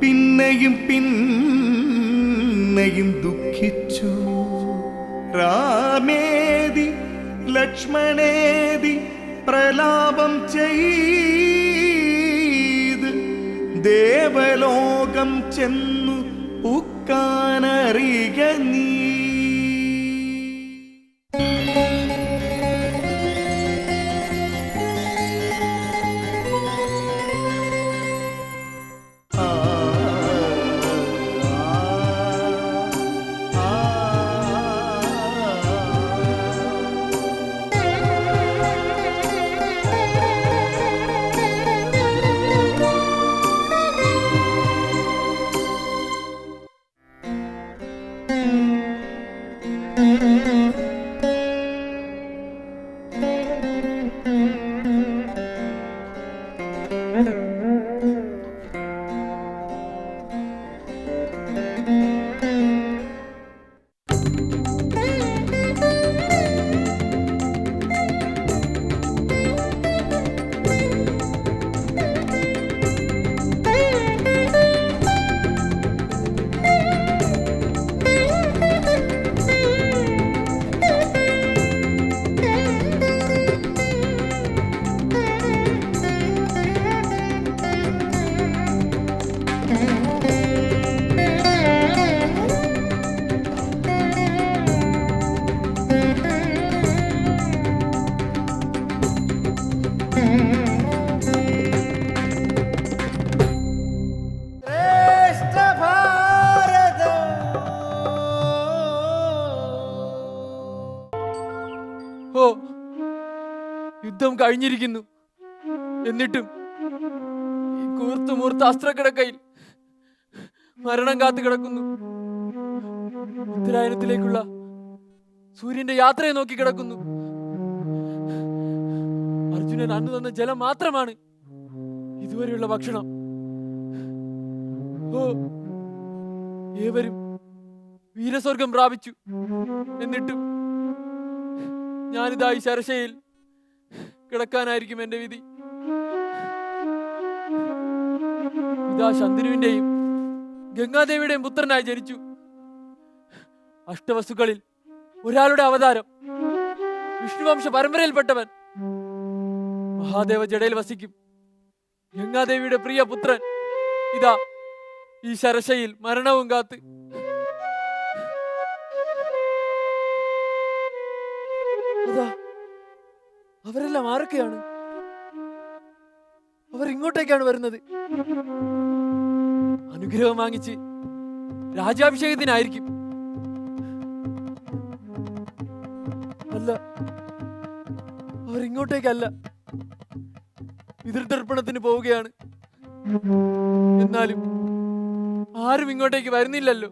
[SPEAKER 12] പിന്നെയും പിന്നെയും ദുഃഖിച്ചു. രാമേതി ലക്ഷ്മണേതി പ്രലാപം ചെയ്ത് ദേവലോകം ചെന്നു ഉക്കാനറിക നീ.
[SPEAKER 13] ഓ, യുദ്ധം കഴിഞ്ഞിരിക്കുന്നു. എന്നിട്ടും ഈ കൂർത്തുമൂർത്ത അസ്ത്രക്കിടക്കയിൽ മരണം കാത്തു കിടക്കുന്നു. ഉത്തരായനത്തിലേക്കുള്ള സൂര്യന്റെ യാത്രയെ നോക്കി കിടക്കുന്നു. അർജുനൻ അന്ന് തന്ന ജലം മാത്രമാണ് ഇതുവരെയുള്ള ഭക്ഷണം. ഓ, ഏവരും വീരസ്വർഗം പ്രാപിച്ചു. എന്നിട്ടും ഞാനിതാ ഈ ശരശയിൽ കിടക്കാനായിരിക്കും എന്റെ വിധി. ഇതാ ശന്തനുവിന്റെയും ഗംഗാദേവിയുടെയും പുത്രനായി ജനിച്ചു. അഷ്ടവസ്തുക്കളിൽ ഒരാളുടെ അവതാരം, വിഷ്ണുവംശ പരമ്പരയിൽപ്പെട്ടവൻ. മഹാദേവ ജടയിൽ വസിക്കും ഗംഗാദേവിയുടെ പ്രിയ പുത്രൻ ഇതാ ഈ ശരശയിൽ മരണവും കാത്ത്. അതാ അവരെല്ലാം ആരൊക്കെയാണ്? അവർ ഇങ്ങോട്ടേക്കാണ് വരുന്നത്. അനുഗ്രഹം വാങ്ങിച്ച് രാജാഭിഷേകത്തിനായിരിക്കും. അല്ല, അവർ ഇങ്ങോട്ടേക്കല്ല, പിതൃതർപ്പണത്തിന് പോവുകയാണ്. എന്നാലും ആരും ഇങ്ങോട്ടേക്ക് വരുന്നില്ലല്ലോ.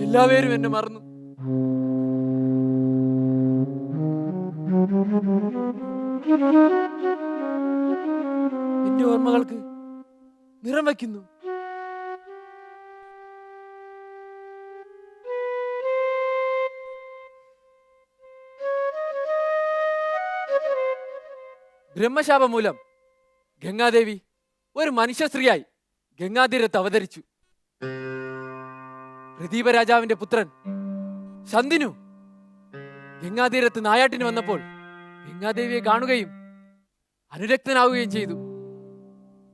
[SPEAKER 13] എല്ലാവരും എന്നെ മറന്നു. എന്റെ ഓർമ്മകൾക്ക് നിറം വയ്ക്കുന്നു. ബ്രഹ്മശാപം മൂലം ഗംഗാദേവി ഒരു മനുഷ്യ സ്ത്രീയായി ഗംഗാതീരത്ത് അവതരിച്ചു. പ്രദീപ രാജാവിന്റെ പുത്രൻ ശന്തനു ഗംഗാതീരത്ത് നായാട്ടിന് വന്നപ്പോൾ ഗംഗാദേവിയെ കാണുകയും അനുരക്തനാവുകയും ചെയ്തു.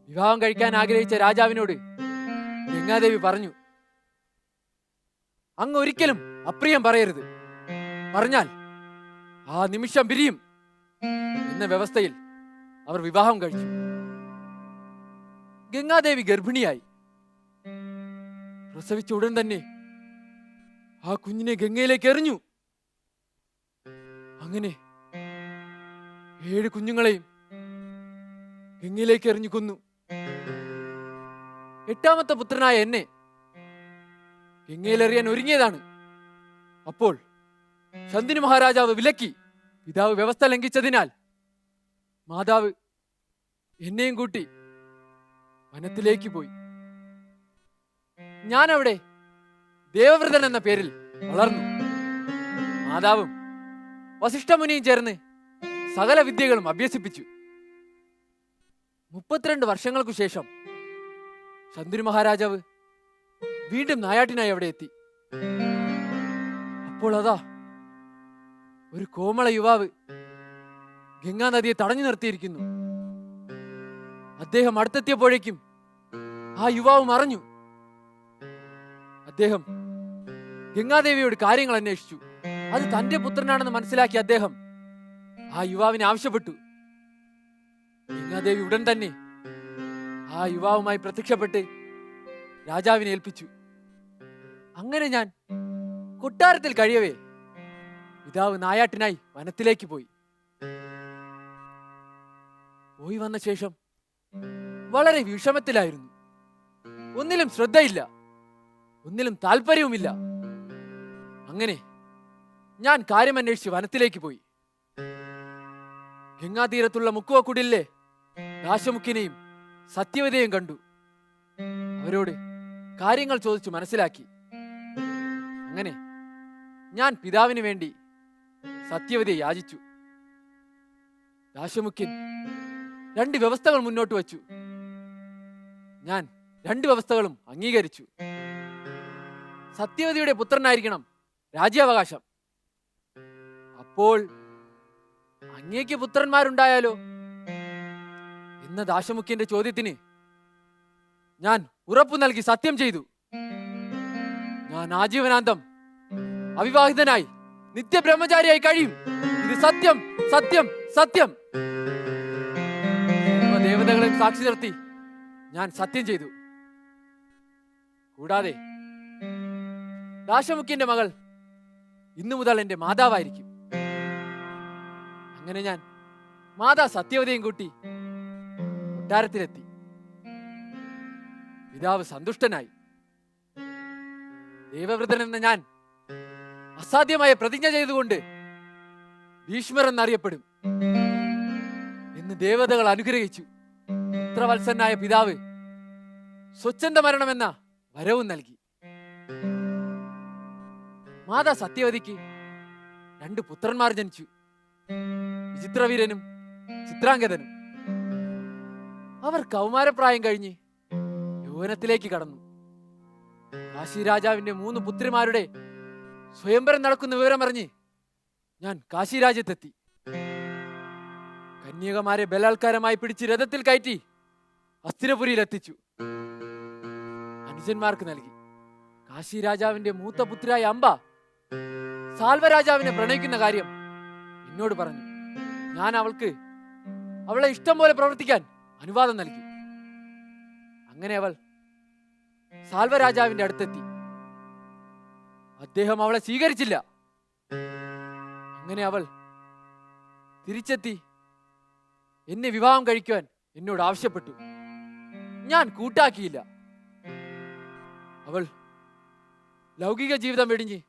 [SPEAKER 13] വിവാഹം കഴിക്കാൻ ആഗ്രഹിച്ച രാജാവിനോട് ഗംഗാദേവി പറഞ്ഞു, അങ്ങ് ഒരിക്കലും അപ്രിയം പറയരുത്. പറഞ്ഞാൽ ആ നിമിഷം പിരിയും എന്ന വ്യവസ്ഥയിൽ അവർ വിവാഹം കഴിച്ചു. ഗംഗാദേവി ഗർഭിണിയായി. പ്രസവിച്ച ഉടൻ തന്നെ ആ കുഞ്ഞിനെ ഗംഗയിലേക്ക് എറിഞ്ഞു. അങ്ങനെ 7 കുഞ്ഞുങ്ങളെയും ഗംഗയിലേക്ക് എറിഞ്ഞു കൊന്നു. 8ാമത്തെ പുത്രനായ എന്നെ ഗംഗയിലെറിയാൻ ഒരുങ്ങിയതാണ്. അപ്പോൾ ശന്തനു മഹാരാജാവ് വിലക്കി. പിതാവ് വ്യവസ്ഥ ലംഘിച്ചതിനാൽ മാതാവ് എന്നെയും കൂട്ടി വനത്തിലേക്ക് പോയി. ഞാൻ അവിടെ ദേവവ്രതൻ എന്ന പേരിൽ വളർന്നു. മാതാവും വസിഷ്ഠമുനിയും ചേർന്ന് സകല വിദ്യകളും അഭ്യസിപ്പിച്ചു. 32 വർഷങ്ങൾക്കു ശേഷം ശന്തനു മഹാരാജാവ് വീണ്ടും നായാട്ടിനായി അവിടെ എത്തി. അപ്പോൾ അതാ ഒരു കോമള യുവാവ് ഗംഗാ നദിയെ തടഞ്ഞു നിർത്തിയിരിക്കുന്നു. അദ്ദേഹം അടുത്തെത്തിയപ്പോഴേക്കും ആ യുവാവ് മറഞ്ഞു. അദ്ദേഹം ഗംഗാദേവിയോട് കാര്യങ്ങൾ അന്വേഷിച്ചു. അത് തന്റെ പുത്രനാണെന്ന് മനസ്സിലാക്കിയ അദ്ദേഹം ആ യുവാവിനെ ആവശ്യപ്പെട്ടു. ഗംഗാദേവി ഉടൻ തന്നെ ആ യുവാവുമായി പ്രത്യക്ഷപ്പെട്ട് രാജാവിനെ ഏൽപ്പിച്ചു. അങ്ങനെ ഞാൻ കൊട്ടാരത്തിൽ കഴിയവേ പിതാവ് നായാട്ടിനായി വനത്തിലേക്ക് പോയി. വന്ന ശേഷം വളരെ വിഷമത്തിലായിരുന്നു. ഒന്നിലും ശ്രദ്ധയില്ല, ഒന്നിലും താല്പര്യവുമില്ല. അങ്ങനെ ഞാൻ കാര്യമന്വേഷിച്ച് വനത്തിലേക്ക് പോയി. ഗംഗാതീരത്തുള്ള മുക്കുവക്കുടിലെ ദാശമുഖിനെയും സത്യവതിയെയും കണ്ടു. അവരോട് കാര്യങ്ങൾ ചോദിച്ചു മനസ്സിലാക്കി. അങ്ങനെ ഞാൻ പിതാവിന് വേണ്ടി സത്യവതിയെ യാചിച്ചു. ദാശമുഖ്യൻ 2 വ്യവസ്ഥകൾ മുന്നോട്ട് വച്ചു. ഞാൻ 2 വ്യവസ്ഥകളും അംഗീകരിച്ചു. സത്യവതിയുടെ പുത്രനായിരിക്കണം രാജ്യാവകാശം. അപ്പോൾ അങ്ങേക്ക് പുത്രന്മാരുണ്ടായാലോ എന്ന ദാശമുഖ്യന്റെ ചോദ്യത്തിന് ഞാൻ ഉറപ്പു നൽകി സത്യം ചെയ്തു. ഞാൻ ആജീവനാന്തം അവിവാഹിതനായി നിത്യബ്രഹ്മചാരിയായി കഴിയും. ഇത് സത്യം, സത്യം, സത്യം. ദേവതകളെ സാക്ഷി നിർത്തി ഞാൻ സത്യം ചെയ്തു. കൂടാതെ ദാശമുഖ്യന്റെ മകൾ ഇന്നു മുതൽ എന്റെ മാതാവായിരിക്കും. അങ്ങനെ ഞാൻ മാതാ സത്യവതിയും കൂട്ടി കൊട്ടാരത്തിലെത്തി. പിതാവ് സന്തുഷ്ടനായി. ദേവവ്രതൻ എന്ന ഞാൻ അസാധ്യമായ പ്രതിജ്ഞ ചെയ്തുകൊണ്ട് ഭീഷ്മർ എന്നറിയപ്പെടും എന്ന് ദേവതകൾ അനുഗ്രഹിച്ചു. പുത്രവത്സനായ പിതാവ് സ്വച്ഛന്ത മരണമെന്ന വരവും നൽകി. മാതാ സത്യവതിക്ക് 2 പുത്രന്മാർ ജനിച്ചു, വിചിത്രവീരനും ചിത്രാംഗതനും. അവർ കൗമാരപ്രായം കഴിഞ്ഞ് യൗവനത്തിലേക്ക് കടന്നു. കാശി രാജാവിന്റെ 3 പുത്രിമാരുടെ സ്വയംവരം നടക്കുന്ന വിവരമറിഞ്ഞ് ഞാൻ കാശി രാജ്യത്തെത്തി. കന്യകമാരെ ബലാത്കാരമായി പിടിച്ച് രഥത്തിൽ കയറ്റി ഹസ്തിനപുരിയിൽ എത്തിച്ചു. അനുജന്മാർക്ക് നൽകി. കാശി രാജാവിന്റെ മൂത്ത പുത്രിയായ അംബ സാൽവരാജാവിനെ പ്രണയിക്കുന്ന കാര്യം എന്നോട് പറഞ്ഞു. ഞാൻ അവളെ ഇഷ്ടം പോലെ പ്രവർത്തിക്കാൻ അനുവാദം നൽകി. അങ്ങനെ അവൾ സാൽവരാജാവിന്റെ അടുത്തെത്തി. അദ്ദേഹം അവളെ സ്വീകരിച്ചില്ല. അങ്ങനെ അവൾ തിരിച്ചെത്തി എന്നെ വിവാഹം കഴിക്കുവാൻ എന്നോട് ആവശ്യപ്പെട്ടു. ഞാൻ കൂട്ടാക്കിയില്ല. അവൾ ലൗകിക ജീവിതം വെടിഞ്ഞ്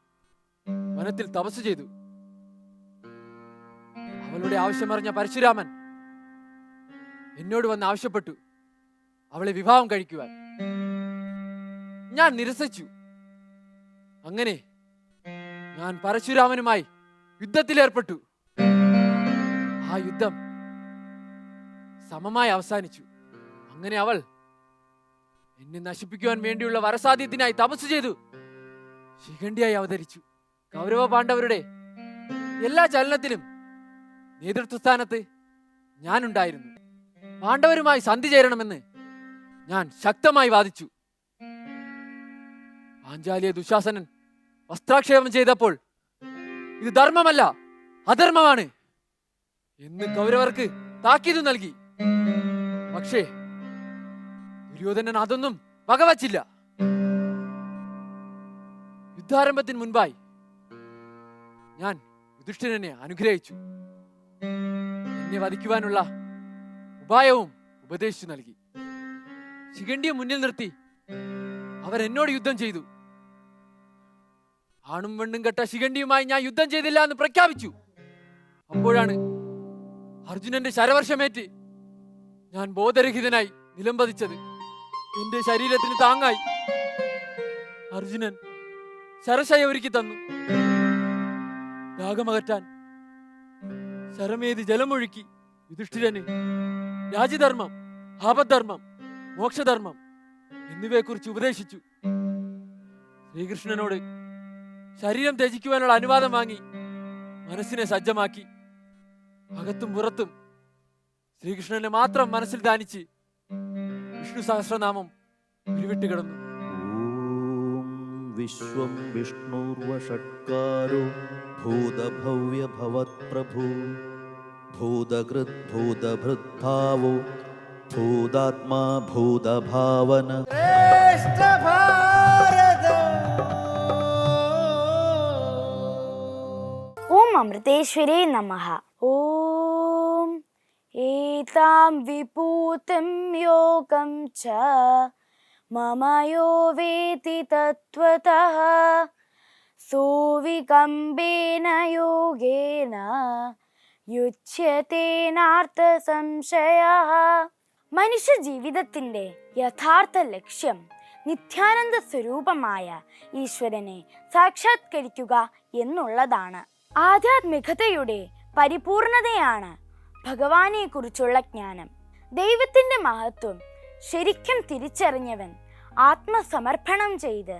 [SPEAKER 13] വനത്തിൽ തപസ് ചെയ്തു. അവളുടെ ആവശ്യമറിഞ്ഞ പരശുരാമൻ എന്നോട് വന്ന് ആവശ്യപ്പെട്ടു അവളെ വിവാഹം കഴിക്കുവാൻ. ഞാൻ നിരസിച്ചു. അങ്ങനെ ഞാൻ പരശുരാമനുമായി യുദ്ധത്തിലേർപ്പെട്ടു. ആ യുദ്ധം സമമായി അവസാനിച്ചു. അങ്ങനെ അവൾ എന്നെ നശിപ്പിക്കുവാൻ വേണ്ടിയുള്ള വരസാധ്യത്തിനായി തപസ് ചെയ്തു ശിഖണ്ഡിയായി അവതരിച്ചു. കൗരവ പാണ്ഡവരുടെ എല്ലാ ചലനത്തിലും നേതൃത്വസ്ഥാനത്ത് ഞാനുണ്ടായിരുന്നു. പാണ്ഡവരുമായി സന്ധി ചേരണമെന്ന് ഞാൻ ശക്തമായി വാദിച്ചു. പാഞ്ചാലിയെ ദുശാസനൻ വസ്ത്രാക്ഷേപം ചെയ്തപ്പോൾ ഇത് ധർമ്മമല്ല അധർമ്മമാണ് എന്ന് കൗരവർക്ക് താക്കീത് നൽകി. പക്ഷേ ദുര്യോധനൻ അതൊന്നും വകവച്ചില്ല. യുദ്ധാരംഭത്തിന് മുൻപായി ഞാൻ യുധിഷ്ഠിരനെ അനുഗ്രഹിച്ചു. എന്നെ വധിക്കുവാനുള്ള ഉപായവും ഉപദേശിച്ചു നൽകി. ശിഖണ്ഡിയെ മുന്നിൽ നിർത്തി അവരെന്നോട് യുദ്ധം ചെയ്തു. ആണും പെണ്ണും കെട്ട ശിഖണ്ഡിയുമായി ഞാൻ യുദ്ധം ചെയ്തില്ല എന്ന് പ്രഖ്യാപിച്ചു. അപ്പോഴാണ് അർജുനന്റെ ശരവർഷമേറ്റ് ഞാൻ ബോധരഹിതനായി നിലംപതിച്ചത്. എന്റെ ശരീരത്തിന് താങ്ങായി അർജുനൻ ശരശയ ഒരുക്കി തന്നു. ദാഹമകറ്റാൻ ശരമേതി ജലമൊഴുക്കി യുധിഷ്ഠിരന് രാജ്യധർമ്മം, ആപദ്ധർമ്മം, മോക്ഷധർമ്മം എന്നിവയെക്കുറിച്ച് ഉപദേശിച്ചു. ശ്രീകൃഷ്ണനോട് ശരീരം ത്യജിക്കുവാനുള്ള അനുവാദം വാങ്ങി മനസ്സിനെ സജ്ജമാക്കി. അകത്തും പുറത്തും ശ്രീകൃഷ്ണനെ മാത്രം മനസ്സിൽ ധ്യാനിച്ച് വിഷ്ണു സഹസ്രനാമം ഉരുവിട്ട് കിടന്നു.
[SPEAKER 2] വിശ്വം വിഷ്ണുർവഷട്കാരോ ഭൂതഭവ്യ ഭവത്പ്രഭു ഭൂതകൃത് ഭൂതഭൃദ്ഭാവോ ഭൂതാത്മാ ഭൂതഭാവന.
[SPEAKER 14] ഓം അമൃതേശ്വരേ നമഃ. ഓം ഏതാം വിഭൂതിം യോഗം ച മമ യോ വേതി തത്വതഃ സോവികമ്പേന യോഗേന യുജ്യതേ നാർത്ഥ സംശയഃ. മനുഷ്യ ജീവിതത്തിന്റെ യഥാർത്ഥ ലക്ഷ്യം നിത്യാനന്ദ സ്വരൂപമായ ഈശ്വരനെ സാക്ഷാത്കരിക്കുക എന്നുള്ളതാണ്. ആധ്യാത്മികതയുടെ പരിപൂർണതയാണ് ഭഗവാനെ കുറിച്ചുള്ള ജ്ഞാനം. ദൈവത്തിന്റെ മഹത്വം ശരിക്കും തിരിച്ചറിഞ്ഞവൻ ആത്മസമർപ്പണം ചെയ്ത്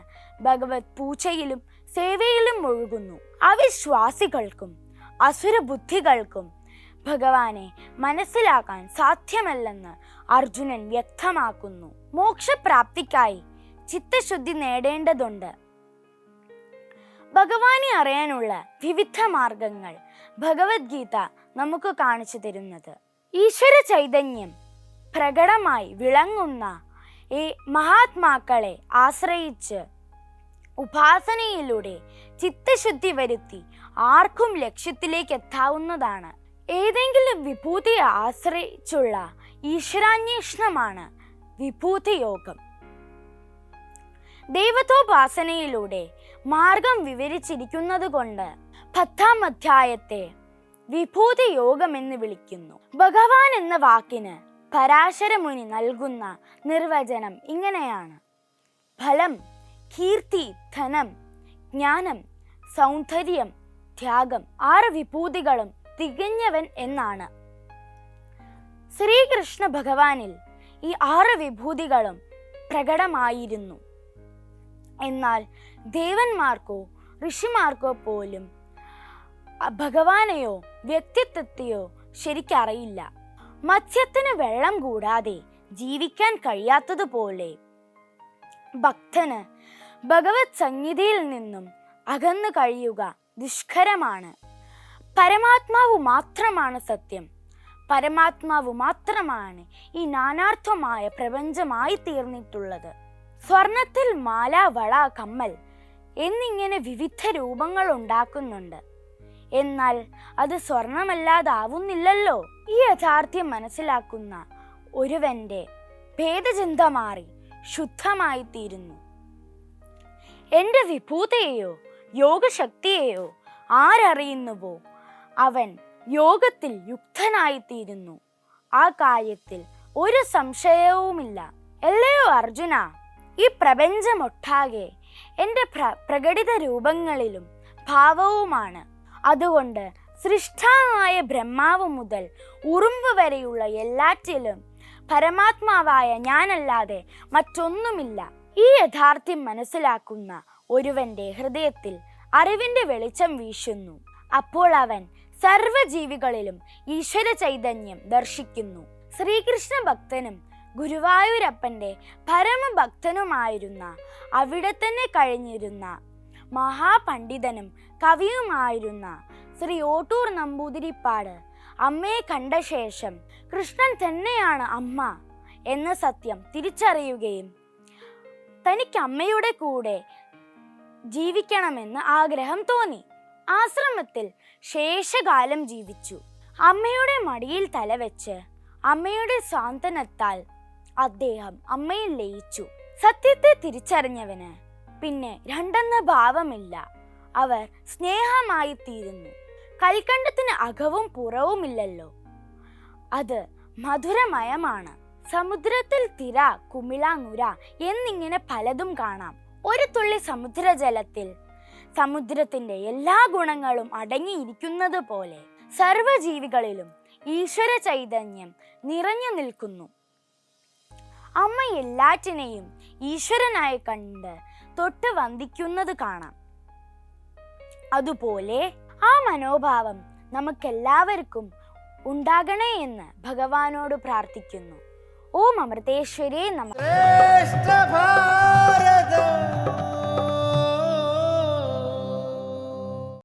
[SPEAKER 14] ഭഗവത് പൂജയിലും സേവയിലും മുഴുകുന്നു. അവിശ്വാസികൾക്കും അസുരബുദ്ധികൾക്കും ഭഗവാനെ മനസ്സിലാക്കാൻ സാധ്യമല്ലെന്ന് അർജുനൻ വ്യക്തമാക്കുന്നു. മോക്ഷപ്രാപ്തിക്കായി ചിത്തശുദ്ധി നേടേണ്ടതുണ്ട്. ഭഗവാനെ അറിയാനുള്ള വിവിധ മാർഗങ്ങൾ ഭഗവത്ഗീത നമുക്ക് കാണിച്ചു തരുന്നത്. ഈശ്വര ചൈതന്യം പ്രകടമായി വിളങ്ങുന്ന ഈ മഹാത്മാക്കളെ ആശ്രയിച്ച് ഉപാസനയിലൂടെ ചിത്തശുദ്ധി വരുത്തി ആർക്കും ലക്ഷ്യത്തിലേക്ക് എത്താവുന്നതാണ്. ഏതെങ്കിലും വിഭൂതിയെ ആശ്രയിച്ചുള്ള ഈശ്വരാന്വേഷണമാണ് വിഭൂതി യോഗം. ദൈവത്തോപാസനയിലൂടെ മാർഗം വിവരിച്ചിരിക്കുന്നത് കൊണ്ട് 10-ാം അധ്യായത്തെ വിഭൂതി യോഗം എന്ന് വിളിക്കുന്നു. ഭഗവാൻ എന്ന വാക്കിന് പരാശരമുനി നൽകുന്ന നിർവചനം ഇങ്ങനെയാണ്: ഫലം, കീർത്തി, ധനം, ജ്ഞാനം, സൗന്ദര്യം, ത്യാഗം, 6 വിഭൂതികളും തികഞ്ഞവൻ എന്നാണ്. ശ്രീകൃഷ്ണ ഭഗവാനിൽ ഈ 6 വിഭൂതികളും പ്രകടമായിരുന്നു. എന്നാൽ ദേവന്മാർക്കോ ഋഷിമാർക്കോ പോലും ഭഗവാനെയോ വ്യക്തിത്വത്തെയോ ശരിക്കറിയില്ല. മത്സ്യത്തിന് വെള്ളം കൂടാതെ ജീവിക്കാൻ കഴിയാത്തതുപോലെ ഭക്തന് ഭഗവത് സംഗീതയിൽ നിന്നും അകന്നു കഴിയുക ദുഷ്കരമാണ്. പരമാത്മാവ് മാത്രമാണ് സത്യം. പരമാത്മാവ് മാത്രമാണ് ഈ നാനാർത്ഥമായ പ്രപഞ്ചമായി തീർന്നിട്ടുള്ളത്. സ്വർണത്തിൽ മാല, വള, കമ്മൽ എന്നിങ്ങനെ വിവിധ രൂപങ്ങൾ ഉണ്ടാക്കുന്നുണ്ട്. എന്നാൽ അത് സ്വർണമല്ലാതാവുന്നില്ലല്ലോ. ഈ യാഥാർത്ഥ്യം മനസ്സിലാക്കുന്ന ഒരുവന്റെ ഭേദചിന്ത മാറി ശുദ്ധമായി തീരുന്നു. എന്റെ വിഭൂതിയെയോ യോഗശക്തിയെയോ ആരറിയുന്നുവോ അവൻ യോഗത്തിൽ യുക്തനായിത്തീരുന്നു. ആ കാര്യത്തിൽ ഒരു സംശയവുമില്ല. അല്ലയോ അർജുന, ഈ പ്രപഞ്ചമൊട്ടാകെ എൻ്റെ പ്രകടിത രൂപങ്ങളിലും ഭാവവുമാണ്. അതുകൊണ്ട് സൃഷ്ടാവായ ബ്രഹ്മാവ് മുതൽ ഉറുമ്പ് വരെയുള്ള എല്ലാറ്റിലും പരമാത്മാവായ ഞാനല്ലാതെ മറ്റൊന്നുമില്ല. ഈ യാഥാർത്ഥ്യം മനസ്സിലാക്കുന്ന ഒരുവന്റെ ഹൃദയത്തിൽ അറിവിന്റെ വെളിച്ചം വീശുന്നു. അപ്പോൾ അവൻ സർവ്വജീവികളിലും ഈശ്വര ചൈതന്യം ദർശിക്കുന്നു. ശ്രീകൃഷ്ണ ഭക്തനും ഗുരുവായൂരപ്പന്റെ പരമഭക്തനുമായിരുന്ന, അവിടെ തന്നെ കഴിഞ്ഞിരുന്ന മഹാപണ്ഡിതനും കവിയുമായിരുന്ന ശ്രീ ഓട്ടൂർ നമ്പൂതിരിപ്പാട് അമ്മയെ കണ്ട ശേഷം കൃഷ്ണൻ തന്നെയാണ് അമ്മ എന്ന സത്യം തിരിച്ചറിയുകയും തനിക്ക് അമ്മയുടെ കൂടെ ജീവിക്കണമെന്ന് ആഗ്രഹം തോന്നി. ആശ്രമത്തിൽ ശേഷകാലം ജീവിച്ചു. അമ്മയുടെ മടിയിൽ തലവെച്ച് അമ്മയുടെ സാന്ത്വനത്താൽ അദ്ദേഹം അമ്മയിൽ ലയിച്ചു. സത്യത്തെ തിരിച്ചറിഞ്ഞവന് പിന്നെ രണ്ടെന്ന ഭാവമില്ല. അവർ സ്നേഹമായി തീരുന്നു. കൽക്കണ്ടത്തിന് അകവും പുറവുമില്ലല്ലോ, അത് മധുരമയമാണ്. സമുദ്രത്തിൽ തിര, കുമിള, നുര എന്നിങ്ങനെ പലതും കാണാം. ഒരു തുള്ളി സമുദ്രജലത്തിൽ സമുദ്രത്തിന്റെ എല്ലാ ഗുണങ്ങളും അടങ്ങിയിരിക്കുന്നത് പോലെ സർവ്വജീവികളിലും ഈശ്വര ചൈതന്യം നിറഞ്ഞു നിൽക്കുന്നു. അമ്മ എല്ലാറ്റിനെയും ഈശ്വരനായി കണ്ട് തൊട്ട് വന്ദിക്കുന്നത് കാണാം. അതുപോലെ ആ മനോഭാവം നമുക്കെല്ലാവർക്കും ഉണ്ടാകണേ എന്ന് ഭഗവാനോട് പ്രാർത്ഥിക്കുന്നു. ഓം അമൃതേശ്വരേ നമഃ.